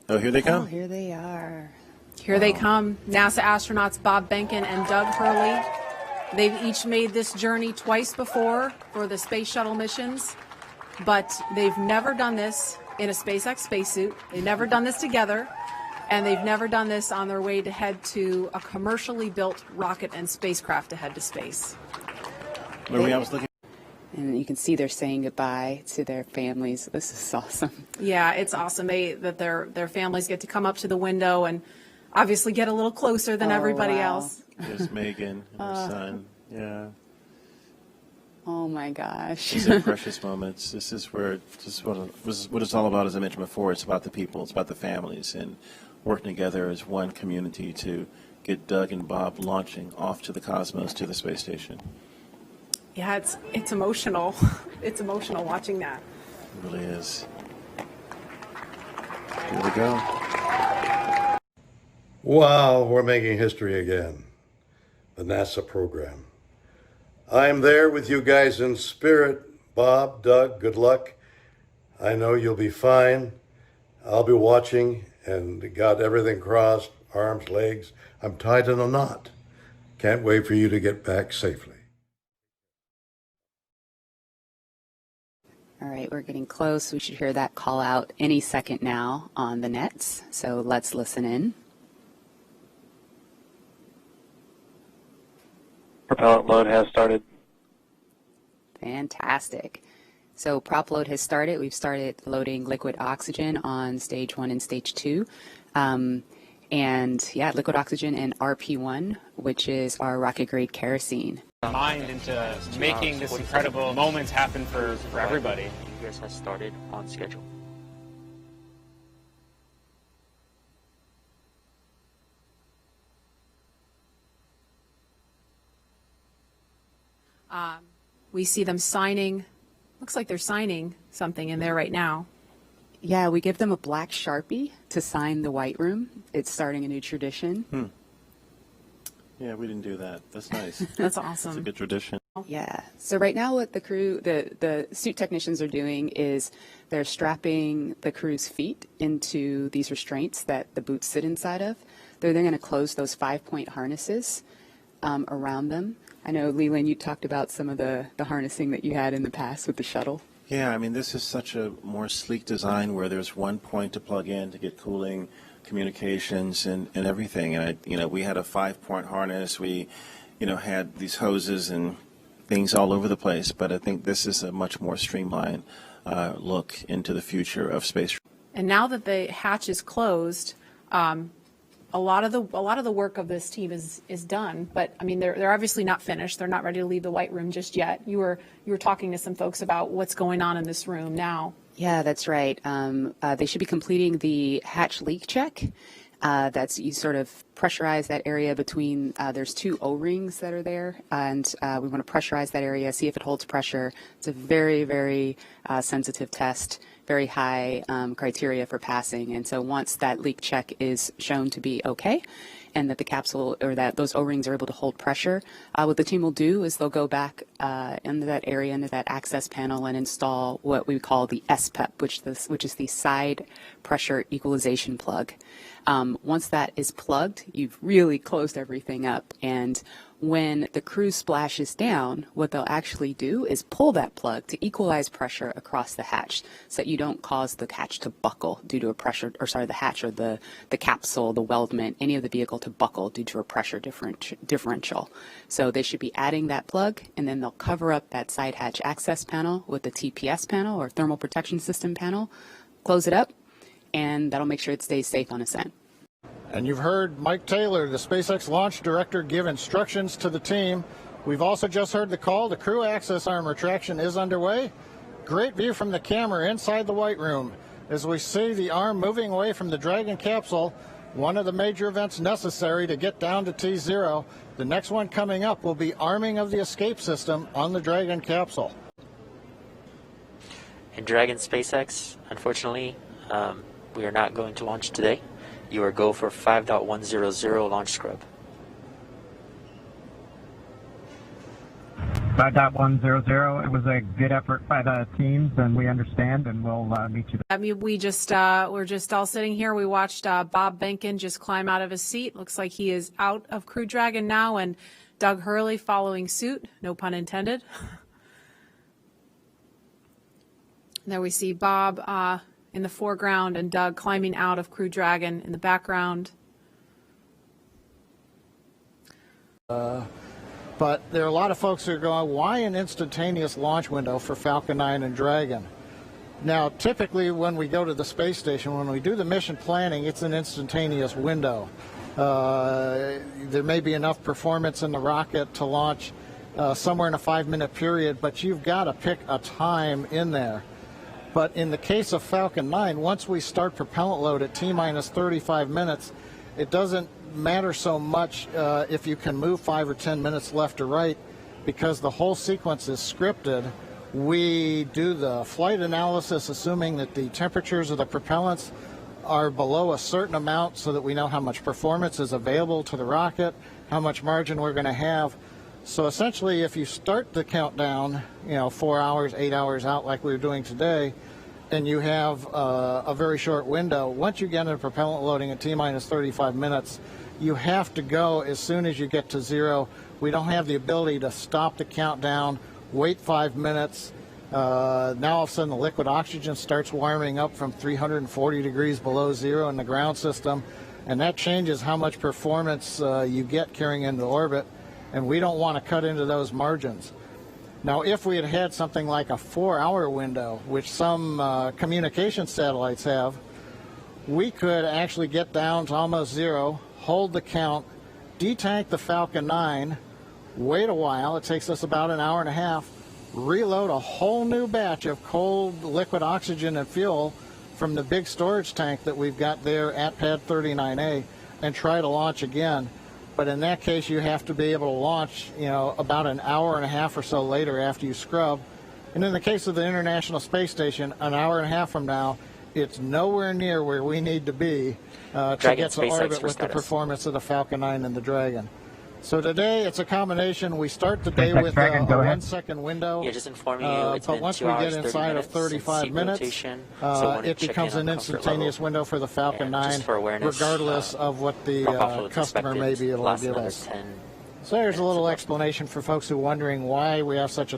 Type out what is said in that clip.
Oh, here they come. Oh, here they are. Here they come, NASA astronauts Bob Behnken and Doug Hurley. They've each made this journey twice before for the space shuttle missions, but they've never done this in a SpaceX spacesuit. They've never done this together, and they've never done this on their way to head to a commercially built rocket and spacecraft to head to space. Where I was looking. And you can see they're saying goodbye to their families. This is awesome. Yeah, it's awesome that their families get to come up to the window and obviously get a little closer than everybody else. There's Megan and her son. Yeah. Oh my gosh. These are precious moments. This is what it's all about, as I mentioned before. It's about the people. It's about the families and working together as one community to get Doug and Bob launching off to the cosmos, to the space station. Yeah, it's emotional. It's emotional watching that. It really is. Here we go. Wow, we're making history again. The NASA program. I'm there with you guys in spirit. Bob, Doug, good luck. I know you'll be fine. I'll be watching and got everything crossed, arms, legs. I'm tied in a knot. Can't wait for you to get back safely. All right, we're getting close. We should hear that call out any second now on the nets. So let's listen in. Propellant load has started. Fantastic. So prop load has started. We've started loading liquid oxygen on stage 1 and stage 2. And yeah, liquid oxygen and RP1, which is our rocket grade kerosene. Mind into making this incredible moment happen for everybody. Egress has started on schedule. We see them signing. Looks like they're signing something in there right now. Yeah, we give them a black Sharpie to sign the white room. It's starting a new tradition. Yeah, we didn't do that. That's nice. That's awesome. It's a good tradition. Yeah. So right now what the crew, the suit technicians are doing is they're strapping the crew's feet into these restraints that the boots sit inside of. They're then going to close those 5-point harnesses around them. I know, Leland, you talked about some of the harnessing that you had in the past with the shuttle. Yeah, I mean, this is such a more sleek design where there's one point to plug in to get cooling, communications, and everything. And we had a 5-point harness. We, had these hoses and things all over the place. But I think this is a much more streamlined look into the future of space. And now that the hatch is closed, a lot of the work of this team is done. But I mean, they're obviously not finished. They're not ready to leave the white room just yet. You were talking to some folks about what's going on in this room now. Yeah, that's right. They should be completing the hatch leak check. You sort of pressurize that area between, there's 2 O-rings that are there, and we want to pressurize that area, see if it holds pressure. It's a very, very sensitive test, very high criteria for passing. And so once that leak check is shown to be okay, and that the capsule or that those O-rings are able to hold pressure, what the team will do is they'll go back into that area, into that access panel, and install what we call the SPEP, which is the side pressure equalization plug. Once that is plugged, you've really closed everything up. And when the crew splashes down, what they'll actually do is pull that plug to equalize pressure across the hatch so that you don't cause the hatch to buckle due to the hatch or the capsule, the weldment, any of the vehicle to buckle due to a pressure differential. So they should be adding that plug, and then they'll cover up that side hatch access panel with the TPS panel or thermal protection system panel, close it up, and that'll make sure it stays safe on ascent. And you've heard Mike Taylor, the SpaceX launch director, give instructions to the team. We've also just heard the call. The crew access arm retraction is underway. Great view from the camera inside the white room as we see the arm moving away from the Dragon capsule, one of the major events necessary to get down to T0. The next one coming up will be arming of the escape system on the Dragon capsule. In Dragon SpaceX, unfortunately, we are not going to launch today. You are go for 5.100 launch scrub. 5.100. It was a good effort by the teams, and we understand, and we'll meet you there. I mean, we're just all sitting here. We watched Bob Behnken just climb out of his seat. Looks like he is out of Crew Dragon now, and Doug Hurley following suit. No pun intended. There we see Bob in the foreground and Doug climbing out of Crew Dragon in the background. But there are a lot of folks who are going, why an instantaneous launch window for Falcon 9 and Dragon? Now, typically when we go to the space station, when we do the mission planning, it's an instantaneous window. There may be enough performance in the rocket to launch somewhere in a 5-minute period, but you've got to pick a time in there. But in the case of Falcon 9, once we start propellant load at T-minus 35 minutes, it doesn't matter so much if you can move 5 or 10 minutes left or right, because the whole sequence is scripted. We do the flight analysis assuming that the temperatures of the propellants are below a certain amount so that we know how much performance is available to the rocket, how much margin we're going to have. So essentially, if you start the countdown, 4 hours, 8 hours out like we were doing today, and you have a very short window, once you get into propellant loading at T-minus 35 minutes, you have to go as soon as you get to zero. We don't have the ability to stop the countdown, wait 5 minutes. Now all of a sudden the liquid oxygen starts warming up from 340 degrees below zero in the ground system, and that changes how much performance you get carrying into orbit, and we don't want to cut into those margins. Now, if we had had something like a 4-hour window, which some communication satellites have, we could actually get down to almost zero, hold the count, detank the Falcon 9, wait a while, it takes us about an hour and a half, reload a whole new batch of cold liquid oxygen and fuel from the big storage tank that we've got there at Pad 39A, and try to launch again. But in that case, you have to be able to launch, about an hour and a half or so later after you scrub. And in the case of the International Space Station, an hour and a half from now, it's nowhere near where we need to be to get to orbit with the performance of the Falcon 9 and the Dragon. So today, it's a combination. We start the day with a 1-second window. Yeah, just informing you, it's but been once 2 we hours, get inside of 35 minutes, it becomes an instantaneous window for the Falcon 9, regardless of what the customer may be able to give us. So there's a little explanation for folks who are wondering why we have such a